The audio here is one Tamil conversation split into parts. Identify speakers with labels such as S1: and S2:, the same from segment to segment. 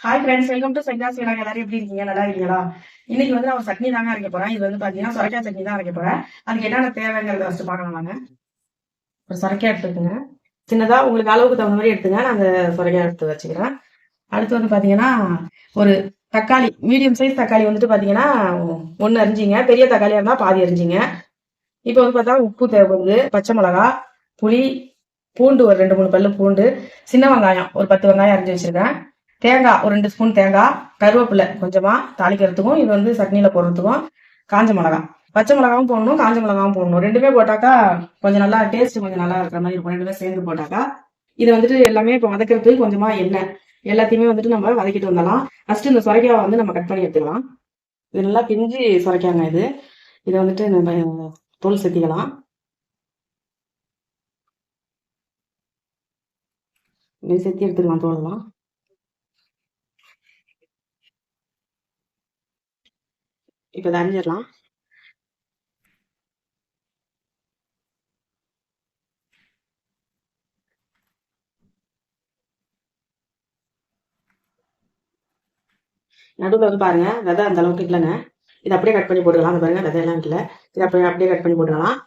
S1: Hi friends, welcome to Saidas வீடாங்க. எல்லாரும் எப்படி இருக்கீங்க? நல்லா இருக்கீங்களா? இன்னைக்கு வந்து நான் ஒரு சட்னி தாங்க அரைக்க போறேன். இது வந்து பாத்தீங்கன்னா சொரக்காய் சட்னி தான் அரைக்க போறேன். அதுக்கு என்னென்ன தேவைங்கிறத ஃபர்ஸ்ட் பார்க்கலாம் வாங்க. ஒரு சொரக்காய் எடுத்துக்கோங்க. சின்னதா உங்களுக்கு அளவுக்கு தகுந்த மாதிரி எடுத்துங்க. நான் அந்த சொரக்காய் எடுத்து வச்சுக்கிறேன். அடுத்து வந்து பாத்தீங்கன்னா ஒரு தக்காளி, மீடியம் சைஸ் தக்காளி வந்துட்டு பாத்தீங்கன்னா ஒன்னு அரிஞ்சிங்க. பெரிய தக்காளியா இருந்தா பாதி அரிஞ்சிங்க. இப்போ வந்து பார்த்தா உப்பு தேவைப்படுது, பச்சை மிளகா, புளி, பூண்டு ஒரு 2-3 பல்லு பூண்டு, சின்ன வெங்காயம் ஒரு 10 வெங்காயம் அரிஞ்சு வச்சிருக்கேன், தேங்காய் ஒரு 2 ஸ்பூன் தேங்காய், கருவேப்பிலை கொஞ்சமா தாளிக்கிறதுக்கும் இது வந்து சட்னியில போடுறதுக்கும், காஞ்ச மிளகா, பச்சை மிளகாவும் போடணும், காஞ்ச மிளகாவும் போடணும். ரெண்டுமே போட்டாக்கா கொஞ்சம் நல்லா டேஸ்ட் கொஞ்சம் நல்லா இருக்கிற மாதிரி இருக்கும். ரெண்டுமே சேர்ந்து போட்டாக்கா இது வந்துட்டு எல்லாமே இப்போ வதக்கிறதுக்கு கொஞ்சமா எண்ணெய் எல்லாத்தையுமே வந்துட்டு நம்ம வதக்கிட்டு வந்துடலாம். ஃபர்ஸ்ட் இந்த சுரைக்காவை வந்து நம்ம கட் பண்ணி எடுத்துக்கலாம். இது நல்லா பிஞ்சு சுரைக்காங்க இது. இதை வந்துட்டு நம்ம தோல் செத்திக்கலாம். இது செத்தி எடுத்துக்கலாம் தோலெல்லாம். இப்போ இதை அரிஞ்சிடலாம். நடுவில் வந்து பாருங்க விதை அந்த அளவுக்கு இல்லைங்க. இதை அப்படியே கட் பண்ணி போட்டுக்கலாம். அந்த பாருங்க விதையெல்லாம் இல்லை. இதை அப்படியே கட் பண்ணி போட்டுக்கலாம்.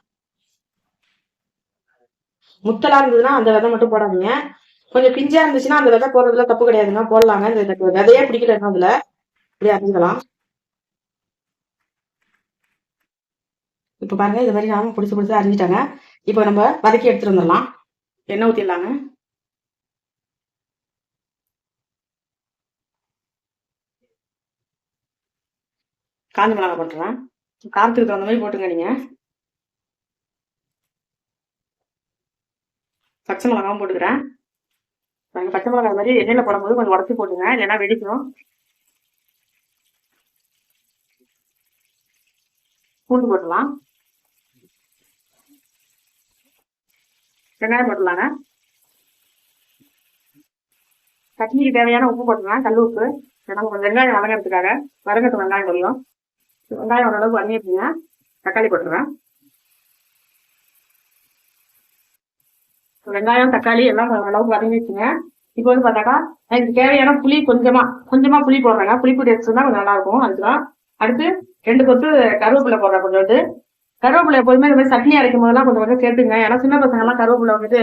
S1: முத்தலா இருந்ததுன்னா அந்த விதை மட்டும் போடாதீங்க. கொஞ்சம் பிஞ்சா இருந்துச்சுன்னா அந்த விதை போடுறதுல தப்பு கிடையாதுங்க, போடலாங்க. இந்த விதையே பிடிக்கலன்னா அதுல அப்படியே அரிஞ்சிக்கலாம். இப்போ பாருங்க இது மாதிரி நாம பிடிச்சி அரிஞ்சிட்டாங்க. இப்போ நம்ம வதக்கி எடுத்துட்டு வந்துடலாம். எண்ணெய் ஊற்றிடலாங்க. காஞ்ச மிளகா போட்டுறேன். காரத்துக்கு தகுந்த மாதிரி போட்டுங்க நீங்க. பச்சை மிளகாவும் போட்டுக்கிறேன். பச்சை மிளகா மாதிரி எண்ணெயில போடும்போது கொஞ்சம் உடச்சி போட்டுங்க, இல்லைன்னா வெடிக்கும். பூண்டு போட்டுலாம். வெங்காயம் போட்டுலாங்க. சட்னிக்கு தேவையான உப்பு போட்டுக்கலாம், கல் உப்பு. ஏன்னா கொஞ்சம் வெங்காயம் வதங்கிறதுக்காக வதங்கட்டு வெங்காயம் கொஞ்சம். வெங்காயம் ஓரளவுக்கு வதங்கிடுங்க. தக்காளி போட்டுருவேன். வெங்காயம் தக்காளி எல்லாம் ஓரளவுக்கு வதங்கிடுச்சுங்க. இப்போ வந்து பார்த்தாக்கா எனக்கு தேவையான புளி கொஞ்சமா புளி போடுறேங்க. புளிப்பு டேஸ்ட் தான் கொஞ்சம் நல்லா இருக்கும். அதுதான் அடுத்து 2 கொத்து கருவேப்பிலை போடுறேன். கொஞ்சோண்டு கருவேப்பிலை எப்போதுமே இந்த மாதிரி சட்னி அரைக்கும் போதெல்லாம் கொஞ்சம் சேர்த்துங்க. ஏன்னா சின்ன பசங்க எல்லாம் கருவேப்பிலை வந்துட்டு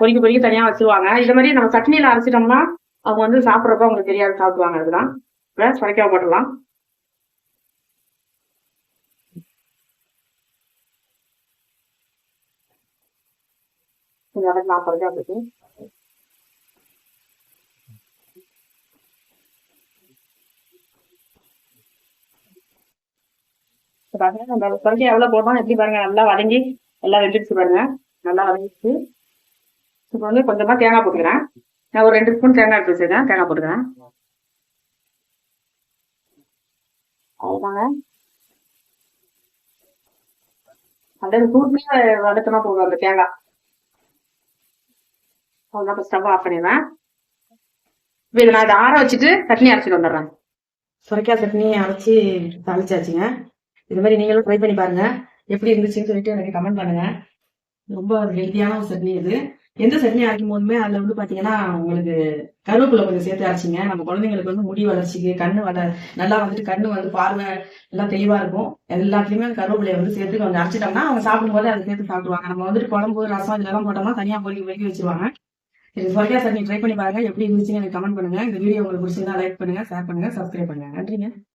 S1: பொறிக்க தனியா வச்சுருவாங்க. இது மாதிரி நம்ம சட்னியில அரைச்சிட்டோம்னா அவங்க வந்து சாப்பிட்றப்ப அவங்களுக்கு தெரியாது, சாப்பிடுவாங்க. அதுதான் இப்போ சுரைக்காய் போட்டுடலாம். கொஞ்சம் வதக்கலாம் சுரைக்காய் போட்டு. பாருங்க நம்ம சுரைக்காய் எவ்வளவு போடுறோம் எப்படி பாருங்க, நல்லா வதங்கி எல்லாம் வெந்துடுச்சு பாருங்க, நல்லா வதங்கிடுச்சு. இப்போ வந்து கொஞ்சமா தேங்காய் போட்டுக்கிறேன். நான் ஒரு 2 ஸ்பூன் தேங்காய் எடுத்து வச்சிருக்கேன், தேங்காய் போட்டுக்கிறேன். அவ்வளோதாங்க. அப்படியே சூட்லயே வதக்கினா போதும் அந்த தேங்காய். அவ்வளோதான், ஸ்டவ் ஆஃப் பண்ணிடுவேன். இப்போ இதை நான் இதை ஆற வச்சுட்டு சட்னி அரைச்சிட்டு வந்துடுறேன். சுரைக்காய் சட்னி அரைச்சி தாளிச்சாச்சுங்க. இது மாதிரி நீங்களும் ட்ரை பண்ணி பாருங்க, எப்படி இருந்துச்சுன்னு சொல்லிட்டு எனக்கு கமெண்ட் பண்ணுங்க. ரொம்ப ஹெல்த்தியான ஒரு சட்னி இது. எந்த சட்னி அரைக்கும் போதுமே அதுல வந்து பாத்தீங்கன்னா உங்களுக்கு கருவேப்பிலை கொஞ்சம் சேர்த்து அரைச்சிங்க. நம்ம குழந்தைங்களுக்கு வந்து முடி வளர்ச்சிக்கு, நல்லா வந்துட்டு கண்ணு வந்து பார்வை எல்லாம் தெளிவா இருக்கும். எல்லாத்துலயுமே கருவேப்பிலையை வந்து சேர்த்து கொஞ்சம் அரைச்சிட்டோம்னா அவங்க சாப்பிடும்போது அதை சேர்த்து சாப்பிடுவாங்க. நம்ம வந்துட்டு குழம்பு ரசம் இதெல்லாம் போட்டோம்னா தனியா பொறுக்கி வச்சிருவாங்க. இது சொரக்காய் சட்னி ட்ரை பண்ணி பாருங்க, எப்படி இருந்துச்சுன்னு எனக்கு கமெண்ட் பண்ணுங்க. இந்த வீடியோ உங்களுக்கு பிடிச்சிருந்தா லைக் பண்ணுங்க, ஷேர் பண்ணுங்க, சப்ஸ்கிரைப் பண்ணுங்க. நன்றிங்க.